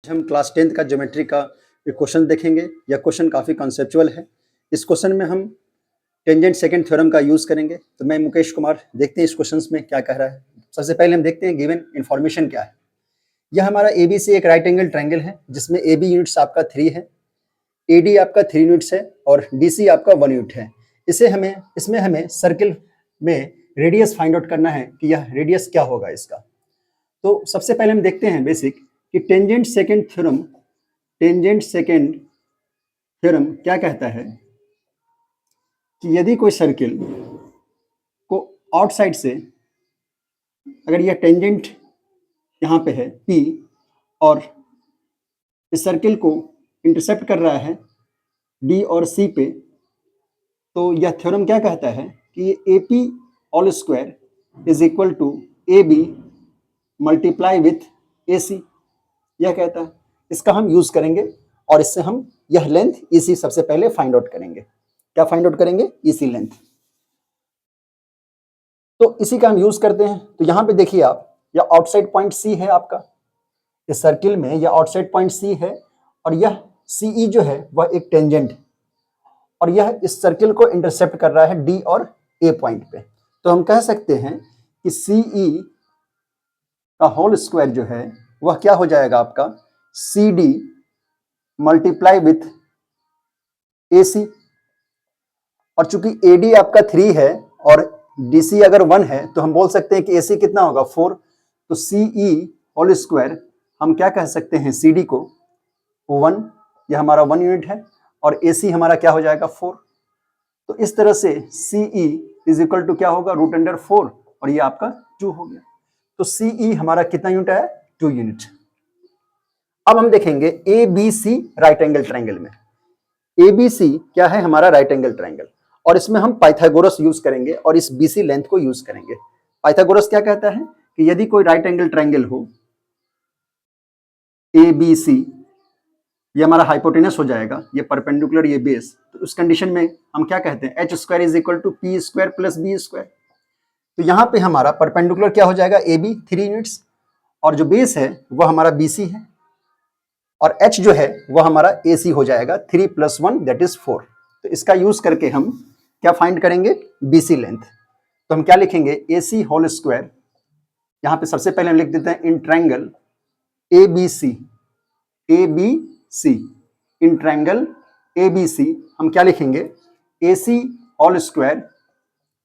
हम class 10th का geometry का एक क्वेश्चन देखेंगे। यह क्वेश्चन काफ़ी कॉन्सेप्चुअल है। इस क्वेश्चन में हम टेंजेंट सेकंड थ्योरम का यूज़ करेंगे। तो मैं मुकेश कुमार, देखते हैं इस क्वेश्चन में क्या कह रहा है। सबसे पहले हम देखते हैं गिवन इन्फॉर्मेशन क्या है। यह हमारा ABC एक राइट एंगल ट्रायंगल है जिसमें AB यूनिट्स आपका 3 है, AD आपका 3 यूनिट्स है और DC आपका 1 यूनिट है। इसमें हमें सर्किल में रेडियस फाइंड आउट करना है कि यह रेडियस क्या होगा इसका। तो सबसे पहले हम देखते हैं बेसिक कि टेंजेंट सेकंड थ्योरम क्या कहता है कि यदि कोई सर्किल को आउटसाइड से, अगर यह टेंजेंट यहाँ पे है P और इस सर्किल को इंटरसेप्ट कर रहा है D और C पे, तो यह थ्योरम क्या कहता है कि AP whole square is equal to AB multiply with AC। यह कहता है, इसका हम यूज करेंगे और इससे हम यह लेंथ EC सबसे पहले फाइंड आउट करेंगे। क्या फाइंड आउट करेंगे? EC length. तो इसी का हम यूज करते हैं। तो यहां पे देखिए आप, यह आउटसाइड पॉइंट C है आपका, इस सर्किल में यह आउटसाइड पॉइंट C है और यह CE जो है वह एक टेंजेंट है और यह इस सर्किल को इंटरसेप्ट कर रहा है D और A पॉइंट पे। तो हम कह सकते हैं कि CE का होल स्क्वायर जो है वह क्या हो जाएगा आपका CD मल्टीप्लाई विथ AC। और चूंकि AD आपका 3 है और DC अगर 1 है तो हम बोल सकते हैं कि AC कितना होगा 4। तो CE होल स्क्वायर हम क्या कह सकते हैं CD को 1, यह हमारा 1 यूनिट है और AC हमारा क्या हो जाएगा 4। तो इस तरह से CE इज इक्वल टू क्या होगा √4 और ये आपका 2 हो गया। तो CE हमारा कितना यूनिट है? 2 यूनिट। अब हम देखेंगे ABC राइट एंगल ट्रायंगल में। ABC क्या है? हमारा राइट एंगल ट्रायंगल, और इसमें हम पाइथागोरस यूज करेंगे और इस BC लेंथ को यूज करेंगे। पाइथागोरस क्या कहता है कि यदि कोई राइट एंगल ट्रायंगल हो ABC, ये हमारा हाइपोटेनस हो जाएगा, ये परपेंडिकुलर, ये बेस, तो उस कंडीशन में हम क्या कहते हैं H square is equal to P square plus B square. तो यहाँ पे हमारा परपेंडिकुलर क्या हो जाएगा AB 3 यूनिट्स और जो बेस है वह हमारा BC है और H जो है वह हमारा AC हो जाएगा 3 + 1 दैट इज 4। तो इसका यूज करके हम क्या फाइंड करेंगे? BC length. तो हम क्या लिखेंगे? AC होल स्क्वायर, यहाँ पे सबसे पहले हम लिख देते हैं in triangle ABC in triangle ABC हम क्या लिखेंगे? AC whole square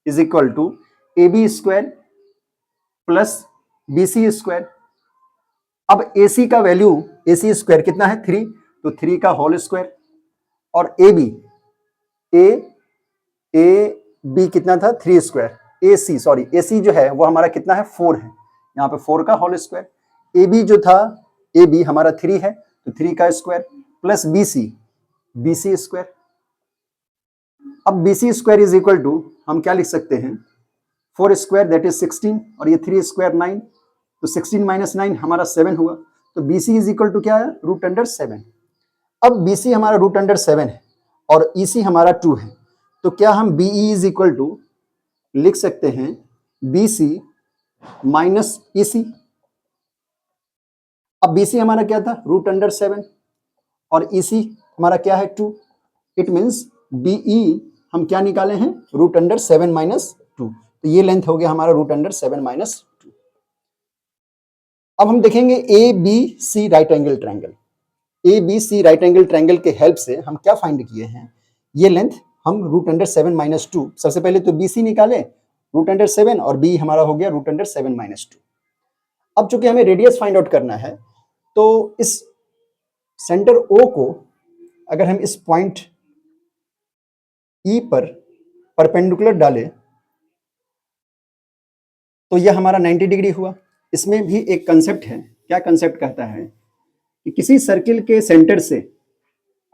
is equal to AB square plus BC square. अब AC का वैल्यू, AC स्क्वायर कितना है? 3, तो 3 का होल स्क्वायर और AB कितना था? 3 स्क्वायर। AC जो है वो हमारा कितना है? 4 है, यहाँ पे 4 का होल स्क्वायर। AB जो था, AB हमारा 3 है तो 3 का स्क्वायर प्लस BC स्क्वायर। अब BC square is equal to हम क्या लिख सकते हैं? 4 स्क्वायर दैट इज 16 और ये 3 स्क्वायर 9, तो 16 - 9 हमारा 7 हुआ। तो BC इज इक्वल टू क्या है? √7। अब BC हमारा √7 है और EC हमारा 2 है, तो क्या हम BE इज इक्वल टू लिख सकते हैं BC माइनस EC। अब BC हमारा क्या था? √7 और EC हमारा क्या है? 2। इट मीन्स BE हम क्या निकाले हैं? √7 - 2। तो ये लेंथ हो गया हमारा √7 - 2। अब हम देखेंगे ABC right angle triangle. ABC right angle triangle के हेल्प से हम क्या फाइंड किए हैं? ये लेंथ हम √7 - 2, सबसे पहले तो BC निकाले √7 और B हमारा हो गया √7 - 2। अब चूंकि हमें रेडियस फाइंड आउट करना है तो इस सेंटर O को अगर हम इस पॉइंट E पर परपेंडिकुलर डालें तो यह हमारा 90 डिग्री हुआ। इसमें भी एक कंसेप्ट है। क्या कंसेप्ट कहता है कि किसी सर्किल के सेंटर से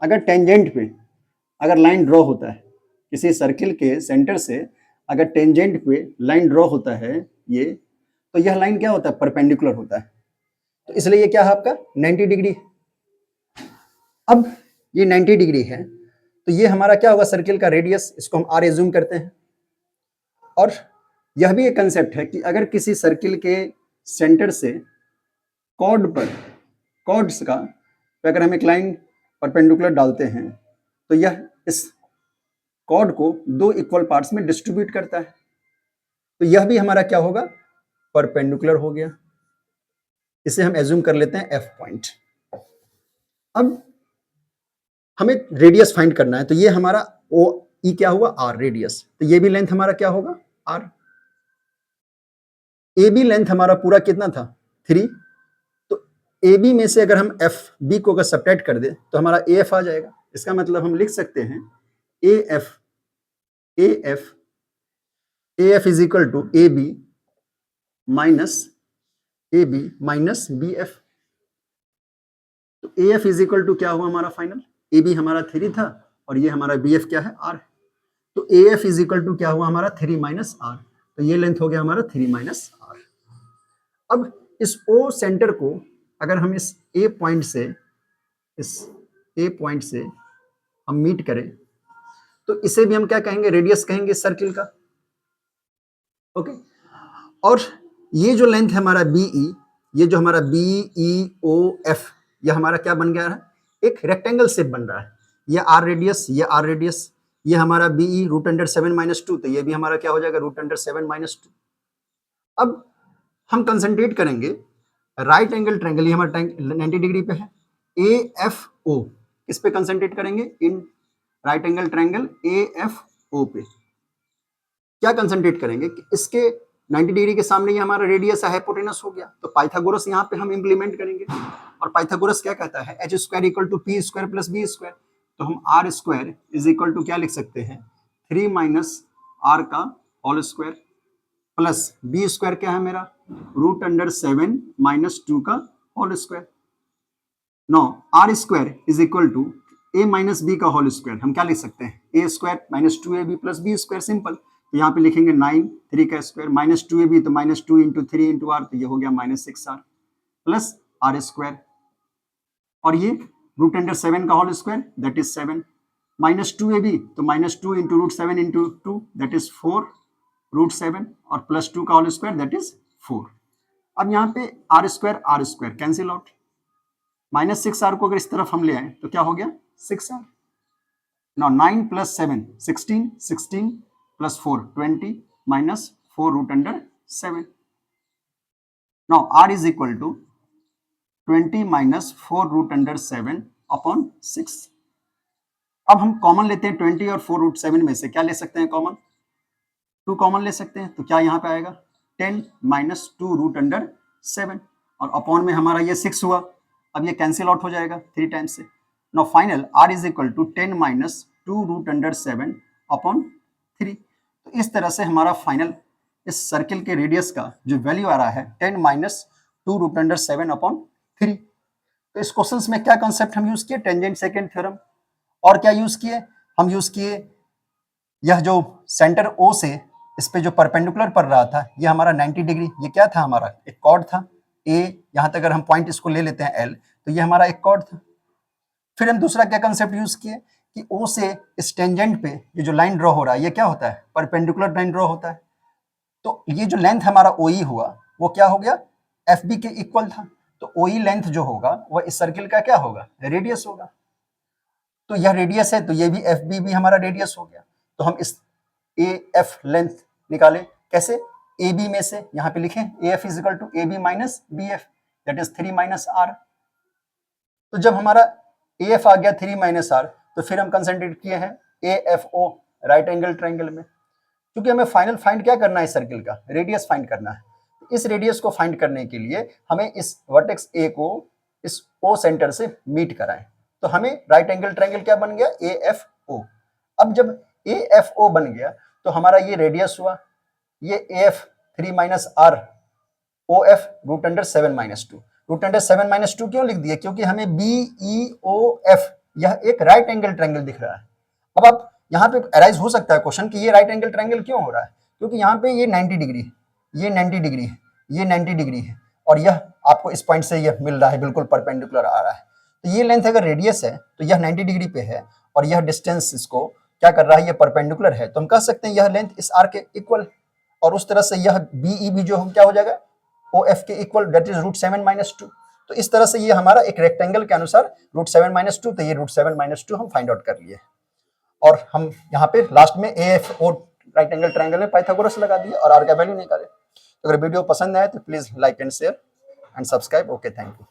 अगर टेंजेंट पे अगर लाइन ड्रॉ होता है, किसी सर्किल के सेंटर से अगर टेंजेंट पे लाइन ड्रॉ होता है ये, तो यह लाइन क्या होता है? परपेंडिकुलर होता है। तो इसलिए ये क्या है आपका? 90 डिग्री। अब ये 90 डिग्री है तो ये हमारा क्या होगा? सर्किल का रेडियस, इसको हम R एज्यूम करते हैं। और यह भी एक कंसेप्ट है कि अगर किसी सर्किल के सेंटर से कॉर्ड पर कॉर्ड्स का अगर हम एक लाइन परपेंडिकुलर डालते हैं तो यह इस कॉर्ड को दो इक्वल पार्ट्स में डिस्ट्रीब्यूट करता है, तो यह भी हमारा क्या होगा, परपेंडिकुलर हो गया। इसे हम एज्यूम कर लेते हैं एफ पॉइंट। अब हमें रेडियस फाइंड करना है, तो ये हमारा ओ ई क्या हुआ, आर रेडियस, तो ये भी लेंथ हमारा क्या होगा, आर। ए बी लेंथ हमारा पूरा कितना था, 3, तो ए बी में से अगर हम एफ बी को अगर सब्ट्रैक्ट कर दे तो हमारा ए एफ आ जाएगा। इसका मतलब हम लिख सकते हैं A F is equal to A B minus B F. तो A F is equal to क्या हुआ हमारा फाइनल, ए बी हमारा 3 था और ये हमारा बी एफ क्या है, आर है। तो A F is equal to क्या हुआ हमारा 3 माइनस आर, तो ये लेंथ हो गया हमारा 3 माइनस आर। अब इस ओ सेंटर को अगर हम इस ए पॉइंट से हम मीट करें तो इसे भी हम क्या कहेंगे, रेडियस कहेंगे सर्किल का। ओके, और ये जो लेंथ है हमारा बीई, ये जो हमारा BEOF, ये हमारा क्या बन गया है, एक रेक्टेंगल शेप बन रहा है। ये आर रेडियस, ये हमारा BE √7 - 2, तो ये भी हमारा क्या हो जाएगा, √7 - 2। अब हम कंसंट्रेट करेंगे राइट एंगल ट्रायंगल, ये हमारा 90 डिग्री पे है, AFO, इस पे कंसंट्रेट करेंगे, in right angle triangle AFO पे क्या कंसंट्रेट करेंगे कि इसके 90 डिग्री के सामने ये हमारा रेडियस है, हाइपोटेनस हो गया, तो पाइथागोरस यहाँ पे हम इंप्लीमेंट करेंगे। और पाइथागोरस क्या कहता है, h² = p² + b², तो हम r² इज इक्वल टू क्या लिख सकते हैं, 3 माइनस r का होल स्क्वायर प्लस b² क्या है मेरा, √7 - 2 का whole square. No r² is equal to a - b का होल स्क्वायर, हम क्या लिख सकते हैं, a² - 2ab + b², सिंपल। तो यहाँ पे लिखेंगे 9, 3 का स्क्वायर माइनस 2ab, तो -2 × 3 × r, तो ये हो गया -6r प्लस r², और ये √7 का whole square that is 7, -2ab, तो -2 × √7 × 2 दैट इज 4 √7, और प्लस 2 का होल स्क्वायर दैट इज 4। अब यहाँ पे r² कैंसिल आउट, -6r को अगर इस तरफ हम ले आए तो क्या हो गया, 6r। Now 9 + 7 16, 16 + 4 20 -4 √7। Now r is equal to 20 - 4 √7 upon 6। अब हम कॉमन लेते हैं 20 और 4 √7 में से क्या ले सकते हैं कॉमन, 2 कॉमन ले सकते हैं, तो क्या यहाँ पे आएगा 10 - 2 √7, और अपॉन में हमारा ये 6 हुआ, अब ये कैंसिल आउट हो जाएगा 3 टाइम्स से। Now final r is equal to 10 - 2 √7 upon 3। तो इस तरह से हमारा फाइनल इस सर्किल के रेडियस का जो वैल्यू आ रहा है 10 - 2 √7 अपॉन 3। तो इस क्वेश्चन में क्या कॉन्सेप्ट हम यूज किए, टेंजेंट सेकंड थ्योरम, और क्या यूज किए, हम यूज किए यह जो सेंटर O से इस पे जो परपेंडिकुलर पड़ रहा था, ये हमारा 90 डिग्री, ये क्या था हमारा, एक कॉर्ड था A, यहाँ तक अगर हम पॉइंट इसको ले लेते हैं L, तो ये हमारा एक कॉर्ड था। फिर हम दूसरा क्या कंसेप्ट यूज किए कि O से इस टेंजेंट पे ये जो लाइन ड्रॉ हो रहा है, ये क्या होता है, परपेंडिकुलर लाइन ड्रॉ होता है। तो ये जो लेंथ हमारा OE हुआ वो क्या हो गया, FB के इक्वल था, तो OE लेंथ जो होगा वह इस सर्किल का क्या होगा, रेडियस होगा। तो यह रेडियस है, तो ये भी FB भी हमारा रेडियस हो गया। तो हम इस AF लेंथ निकालें कैसे, AB में से यहाँ पे लिखें AF is equal to AB minus BF that is 3 minus R। तो जब हमारा AF आ गया 3 माइनस R, तो फिर हम कंसंट्रेट किए हैं AFO राइट एंगल ट्रायंगल में, क्योंकि हमें फाइनल फाइंड क्या करना है, सर्किल का रेडियस फाइंड करना है। इस रेडियस को फाइंड करने के लिए हमें इस वर्टेक्स A को इस O सेंटर से मीट कराएं, तो हमें राइट एंगल ट्रायंगल क्या बन गया, AFO। अब जब AFO बन गया तो हमारा ये रेडियस हुआ, ये AF 3 माइनस R, OF √7 - 2। √7 - 2 क्यों लिख दिया, क्योंकि हमें BEOF यह एक राइट एंगल ट्रायंगल दिख रहा है। अब आप यहाँ पे अराइज हो सकता है क्वेश्चन कि ये राइट एंगल ट्रायंगल क्यों हो रहा है, क्योंकि यहाँ पे ये 90 डिग्री है, ये 90 डिग्री है, ये 90 डिग्री है, और यह आपको इस पॉइंट से यह मिल रहा है, बिल्कुल परपेंडिकुलर आ रहा है। तो ये लेंथ अगर रेडियस है तो यह 90 डिग्री पे है, और यह डिस्टेंस इसको क्या कर रहा है, ये परपेंडिकुलर है, तो हम कह सकते हैं यह लेंथ इस आर के इक्वल, और उस तरह से यह BE भी जो क्या हो जाएगा OF के इक्वल दैट इज √7 - 2। तो इस तरह से ये हमारा एक रेक्टेंगल के अनुसार √7 - 2, तो ये √7 - 2 हम फाइंड आउट कर लिए। और हम यहाँ पे लास्ट में AFO राइट एंगल ट्रायंगल में पाइथागोरस लगा दिए और आर का वैल्यू निकाले। तो अगर वीडियो पसंद आए तो please like and share and subscribe. Okay, thank you.